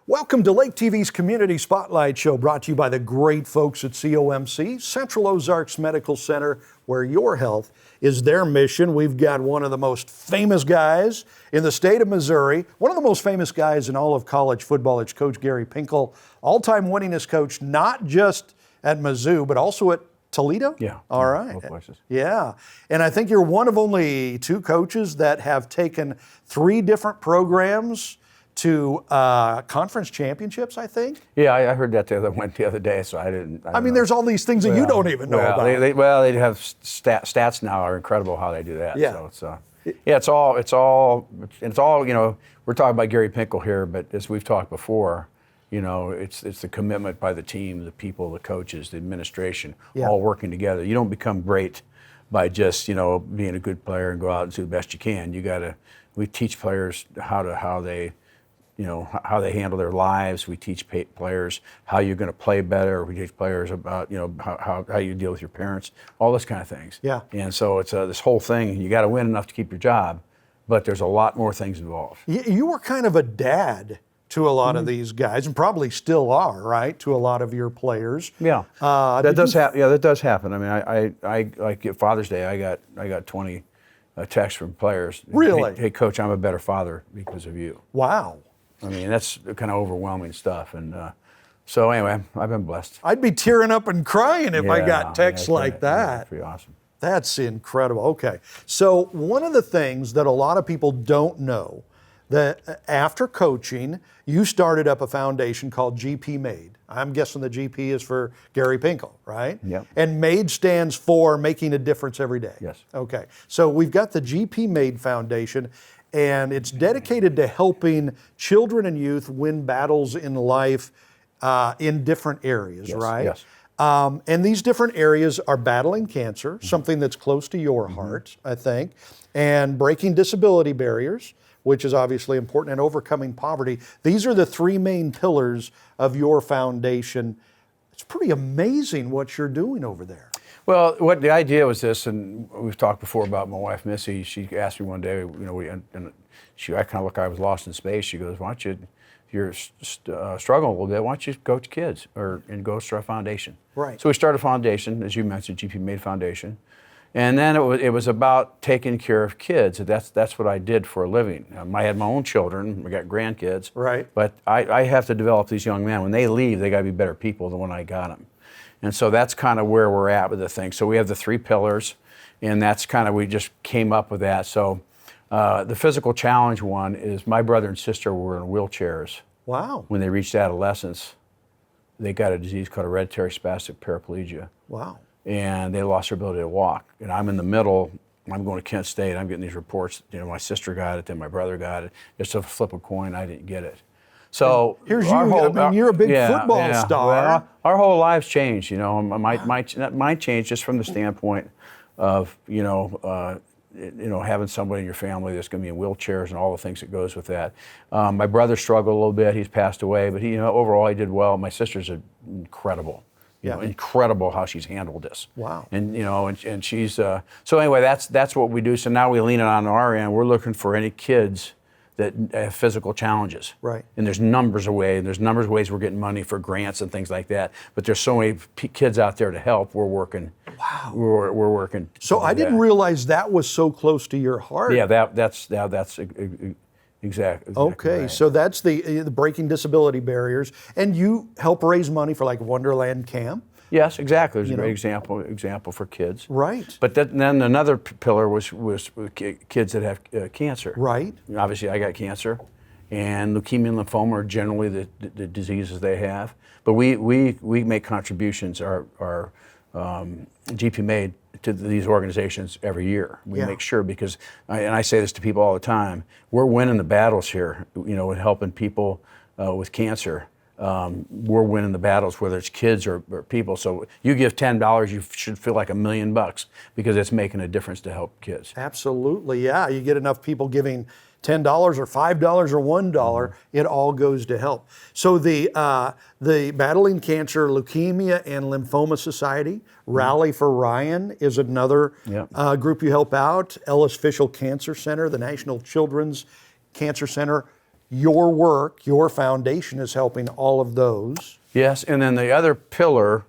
Welcome to Lake TV's Community Spotlight Show, brought to you by the great folks at COMC, Central Ozarks Medical Center, where your health is their mission. We've got one of the most famous guys in the state of Missouri, one of the most famous guys in all of college football. It's Coach Gary Pinkel, all-time winningest coach, not just at Mizzou, but also at Toledo? Yeah. All right. Both places. Yeah. And I think you're one of only two coaches that have taken three different programs to conference championships, I think. Yeah, I heard that the other day, so I didn't. I mean, there's all these things that you don't even know about. They have stats now are incredible how they do that. Yeah. So it's all. You know, we're talking about Gary Pinkel here, but as we've talked before, you know, it's the commitment by the team, the people, the coaches, the administration, all working together. You don't become great by just, you know, being a good player and go out and do the best you can. We teach players how they handle their lives. We teach players how you're going to play better. We teach players about, you know, how you deal with your parents, all those kind of things. Yeah. And so it's this whole thing. You got to win enough to keep your job, but there's a lot more things involved. You were kind of a dad to a lot of these guys, and probably still are, right? To a lot of your players. Yeah. That does happen. I mean, I like Father's Day. I got 20 texts from players. Really? Hey, Coach, I'm a better father because of you. Wow. I mean, that's kind of overwhelming stuff. And so anyway, I've been blessed. I'd be tearing up and crying if I got texts like that. Yeah, pretty awesome. That's incredible. Okay. So one of the things that a lot of people don't know, that after coaching, you started up a foundation called GP Made. I'm guessing the GP is for Gary Pinkel, right? Yep. And Made stands for making a difference every day. Yes. Okay. So we've got the GP Made Foundation, and it's dedicated to helping children and youth win battles in life in different areas, right? Yes. And these different areas are battling cancer, something that's close to your heart, I think, and breaking disability barriers, which is obviously important, and overcoming poverty. These are the three main pillars of your foundation. It's pretty amazing what you're doing over there. Well, what the idea was this, and we've talked before about my wife Missy. She asked me one day, you know, I kind of looked, I was lost in space. She goes, "Why don't you, if you're struggling a little bit, why don't you coach kids and go start a foundation?" Right. So we started a foundation, as you mentioned, GP Made Foundation, and then it was about taking care of kids. That's what I did for a living. I had my own children, I got grandkids, right? But I have to develop these young men. When they leave, they got to be better people than when I got them. And so that's kind of where we're at with the thing. So we have the three pillars, and that's kind of, we just came up with that. So the physical challenge one is my brother and sister were in wheelchairs. Wow. When they reached adolescence, they got a disease called hereditary spastic paraplegia. Wow. And they lost their ability to walk. And I'm in the middle. I'm going to Kent State. I'm getting these reports. You know, my sister got it, then my brother got it. Just a flip a coin, I didn't get it. So here's you. I mean, you're a big football star. Well, our whole lives changed. You know, mine changed just from the standpoint of having somebody in your family that's going to be in wheelchairs and all the things that goes with that. My brother struggled a little bit. He's passed away, but overall he did well. My sister's incredible. You know, incredible how she's handled this. Wow. And and she's so anyway. That's what we do. So now we lean it on our end. We're looking for any kids that have physical challenges. Right. And there's numbers of ways we're getting money for grants and things like that. But there's so many kids out there to help. We're working. Wow. We're working. So I didn't realize that was so close to your heart. Yeah, that's exactly. Okay, right. so that's the breaking disability barriers, and you help raise money for like Wonderland Camp. Yes, exactly. There's a great example for kids. Right. But then another pillar was kids that have cancer. Right. Obviously, I got cancer, and leukemia and lymphoma are generally the diseases they have. But we make contributions, our GP Made, to these organizations every year. We make sure, because, and I say this to people all the time, we're winning the battles here, with helping people with cancer. We're winning the battles, whether it's kids or people. So you give $10, you should feel like $1 million because it's making a difference to help kids. Absolutely, yeah. You get enough people giving $10 or $5 or $1, it all goes to help. So the Battling Cancer, Leukemia, and Lymphoma Society, Rally for Ryan is another group you help out. Ellis Fishel Cancer Center, the National Children's Cancer Center. your work, your foundation is helping all of those. Yes, and then the other pillar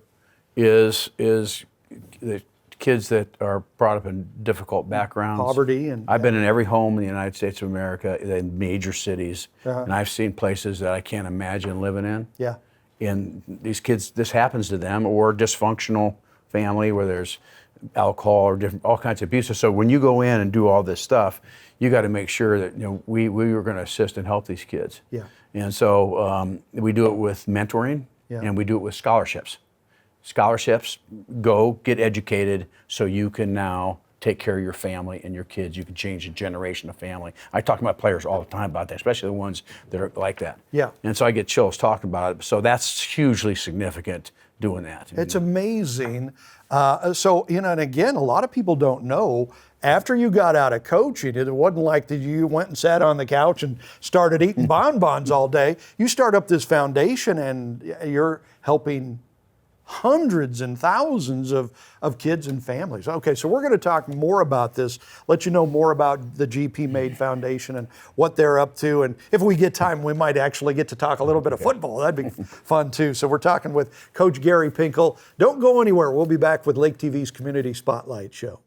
is the kids that are brought up in difficult backgrounds. Poverty and I've been in every home in the United States of America, in major cities, and I've seen places that I can't imagine living in. Yeah. And these kids, this happens to them, or dysfunctional family where there's alcohol or all kinds of abuse. So when you go in and do all this stuff, you got to make sure that we are going to assist and help these kids. Yeah. And so we do it with mentoring, and we do it with scholarships. Scholarships, go get educated so you can now take care of your family and your kids. You can change a generation of family. I talk to my players all the time about that, especially the ones that are like that. Yeah. And so I get chills talking about it. So that's hugely significant doing that. It's amazing. So, and again, a lot of people don't know, after you got out of coaching, it wasn't like that you went and sat on the couch and started eating bonbons all day. You start up this foundation and you're helping hundreds and thousands of kids and families. Okay, so we're going to talk more about this, let you know more about the GP Made Foundation and what they're up to. And if we get time, we might actually get to talk a little bit of football. That'd be fun too. So we're talking with Coach Gary Pinkel. Don't go anywhere. We'll be back with Lake TV's Community Spotlight Show.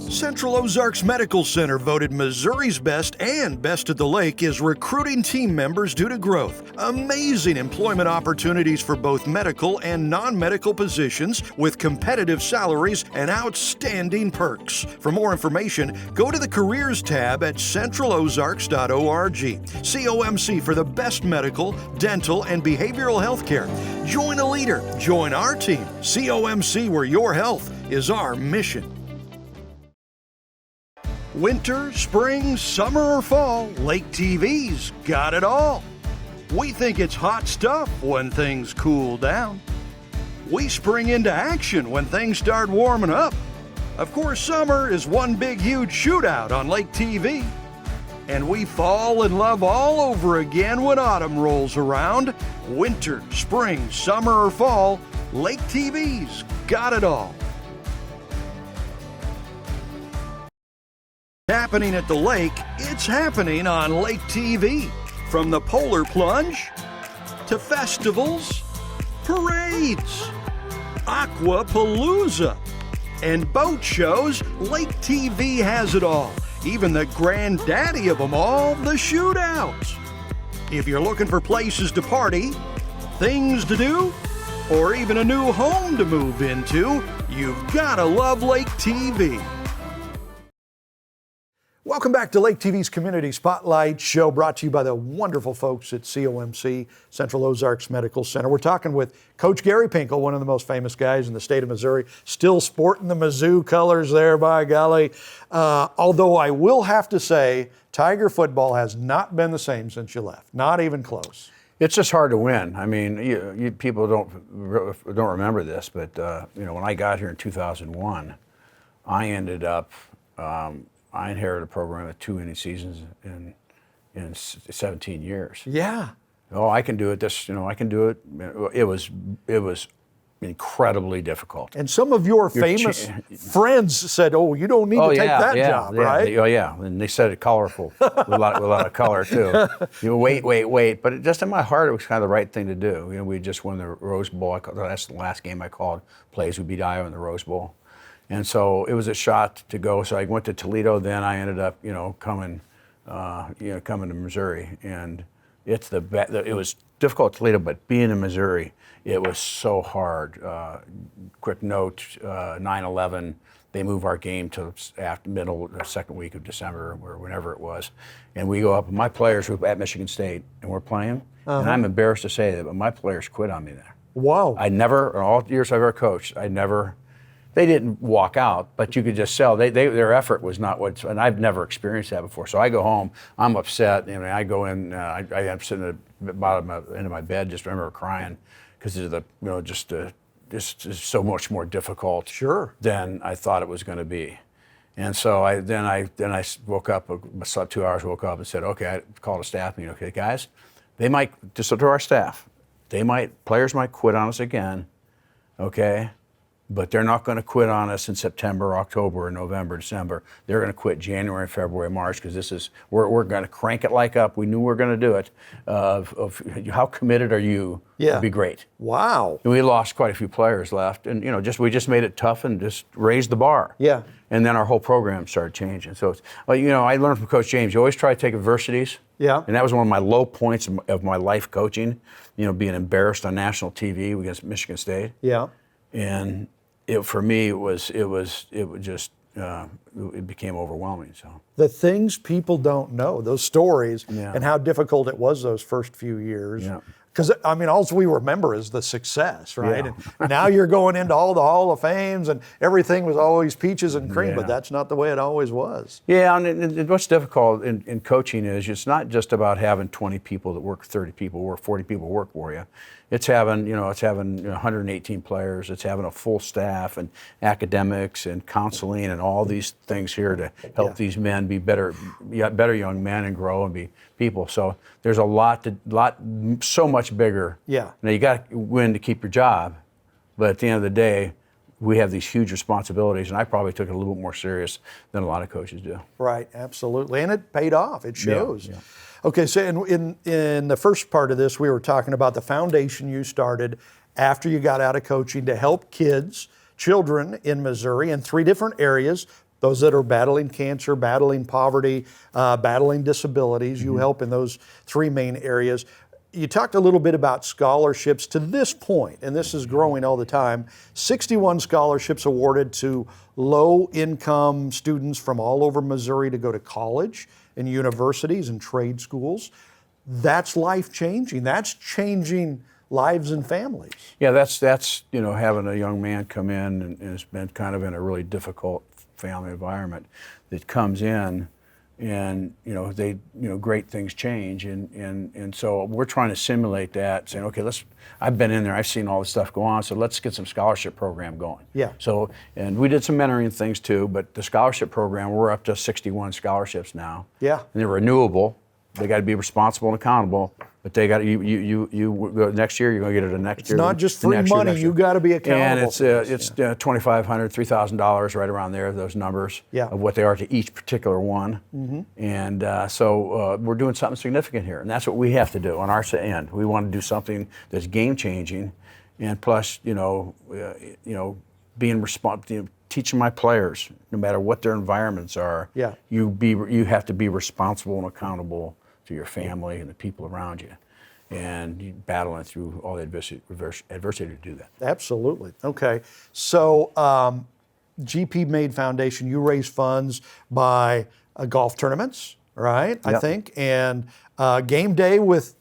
Central Ozarks Medical Center, voted Missouri's best and best at the lake, is recruiting team members due to growth. Amazing employment opportunities for both medical and non-medical positions with competitive salaries and outstanding perks. For more information, go to the Careers tab at centralozarks.org. COMC for the best medical, dental, and behavioral health care. Join a leader. Join our team. COMC, where your health is our mission. Winter, spring, summer, or fall, Lake TV's got it all. We think it's hot stuff when things cool down. We spring into action when things start warming up. Of course, summer is one big, huge shootout on Lake TV. And we fall in love all over again when autumn rolls around. Winter, spring, summer, or fall, Lake TV's got it all. Happening at the lake, it's happening on Lake TV. From the polar plunge to festivals, parades, aquapalooza, and boat shows, Lake TV has it all. Even the granddaddy of them all, the shootout. If you're looking for places to party, things to do, or even a new home to move into, you've gotta love Lake TV. Welcome back to Lake TV's Community Spotlight Show, brought to you by the wonderful folks at COMC, Central Ozarks Medical Center. We're talking with Coach Gary Pinkel, one of the most famous guys in the state of Missouri, still sporting the Mizzou colors there, by golly. Although I will have to say, Tiger football has not been the same since you left, not even close. It's just hard to win. I mean, you people don't remember this, but when I got here in 2001, I ended up. I inherited a program with 2 winning seasons in 17 years. Yeah. Oh, I can do it. I can do it. It was incredibly difficult. And some of your famous friends said, "Oh, you don't need to take that job, right?" And they said it colorful, with a lot of color too. Wait. But just in my heart, it was kind of the right thing to do. We just won the Rose Bowl. That's the last game I called plays. We beat Iowa in the Rose Bowl. And so it was a shot to go. So I went to Toledo. Then I ended up, coming to Missouri. And it was difficult at Toledo, but being in Missouri, it was so hard. Quick note: 9/11. They move our game to after middle, second week of December, or whenever it was, and we go up. My players were at Michigan State, and we're playing. And I'm embarrassed to say that, but my players quit on me there. Wow! I never, in all the years I've ever coached, They didn't walk out, but you could just tell their effort was not what, and I've never experienced that before. So I go home, I'm upset, and I go in, I am sitting at the bottom end of my bed, just remember crying because of just so much more difficult than I thought it was going to be. And so I woke up, I slept 2 hours, woke up and said, okay, I called a staff meeting. Okay, guys, they might, just to our staff, players might quit on us again, okay? But they're not going to quit on us in September, October, November, December. They're going to quit January, February, March, because we're going to crank it like up. We knew we were going to do it. Of how committed are you? Yeah. Would be great. Wow. And we lost quite a few players left, and we just made it tough and just raised the bar. Yeah. And then our whole program started changing. So I learned from Coach James. You always try to take adversities. Yeah. And that was one of my low points of my life coaching. Being embarrassed on national TV against Michigan State. Yeah. And for me, it became overwhelming. So The things people don't know, those stories, Yeah. and how difficult it was those first few years. Yeah. Because, all we remember is the success, right? Yeah. And now you're going into all the Hall of Fames, and everything was always peaches and cream, Yeah. but that's not the way it always was. Yeah, and what's difficult in coaching is it's not just about having 20 people that work, 30 people work, 40 people work for you. It's having 118 players. It's having a full staff and academics and counseling and all these things here to help Yeah. these men be better young men and grow and be people. So there's so much bigger. Yeah. Now you got to win to keep your job, but at the end of the day, we have these huge responsibilities, and I probably took it a little bit more serious than a lot of coaches do. Right, absolutely. And it paid off. It shows. Yeah. Okay, so in the first part of this, we were talking about the foundation you started after you got out of coaching to help children in Missouri in 3 different areas. Those that are battling cancer, battling poverty, battling disabilities. You help in those 3 main areas. You talked a little bit about scholarships to this point, and this is growing all the time. 61 scholarships awarded to low-income students from all over Missouri to go to college and universities and trade schools. That's life-changing. That's changing lives and families. Yeah, that's having a young man come in and has been kind of in a really difficult family environment that comes in. And great things change, and so we're trying to simulate that, saying, okay, I've been in there, I've seen all this stuff go on, so let's get some scholarship program going. Yeah. So, and we did some mentoring things too, but the scholarship program, we're up to 61 scholarships now. Yeah. And they're renewable. They got to be responsible and accountable, but they got you next year. You're going to get it the next year. It's not just free money. You got to be accountable. And it's $2,500, $3,000, right around there. Those numbers of what they are to each particular one. Mm-hmm. And so we're doing something significant here, and that's what we have to do on our end. We want to do something that's game changing, and plus, being responsible. Teaching my players, no matter what their environments are, you have to be responsible and accountable to your family and the people around you, and you battling through all the adversity to do that. Absolutely. Okay. So GP Made Foundation, you raise funds by golf tournaments, right? I think, and game day with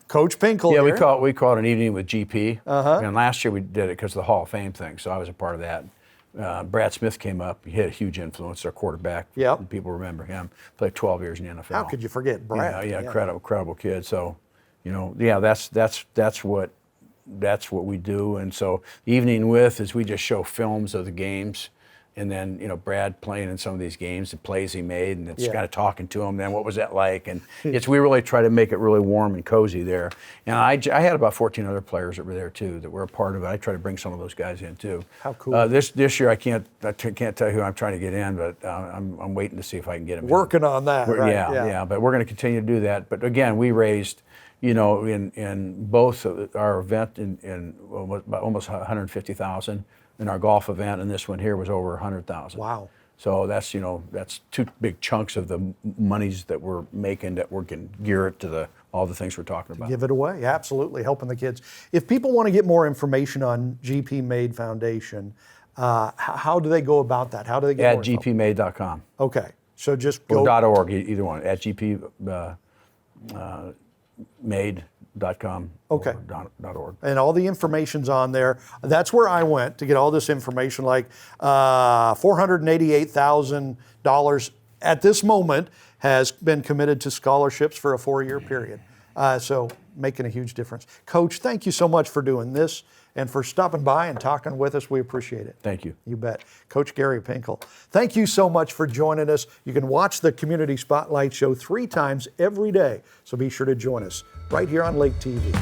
Coach Pinkel. Yeah, here. we call it an evening with GP. And last year we did it because of the Hall of Fame thing, so I was a part of that. Brad Smith came up. He had a huge influence. Our quarterback. Yep. People remember him. Played 12 years in the NFL. How could you forget Brad? Yeah, incredible kid. So, that's what we do. And so, the evening with is we just show films of the games, and then Brad playing in some of these games, the plays he made, and it's kind of talking to him. Then what was that like? And we really try to make it really warm and cozy there. And I had about 14 other players that were there too that were a part of it. I try to bring some of those guys in too. How cool! This year I can't tell you who I'm trying to get in, but I'm waiting to see if I can get him. Working on that, right? Yeah. But we're going to continue to do that. But again, we raised, in both our event in almost 150,000. In our golf event, and this one here was over 100,000. Wow. So that's 2 big chunks of the monies that we're making that we can gear it to all the things we're talking about. Give it away, absolutely, helping the kids. If people want to get more information on GP Made Foundation, how do they go about that? How do they get more info? gpmade.com. Okay, so just go. Or .org, either one. At gpmade.com. Okay. Or .org. And all the information's on there. That's where I went to get all this information, like $488,000 at this moment has been committed to scholarships for a 4-year period. So making a huge difference. Coach, thank you so much for doing this and for stopping by and talking with us. We appreciate it. Thank you. You bet. Coach Gary Pinkel, thank you so much for joining us. You can watch the Community Spotlight Show 3 times every day, so be sure to join us right here on Lake TV.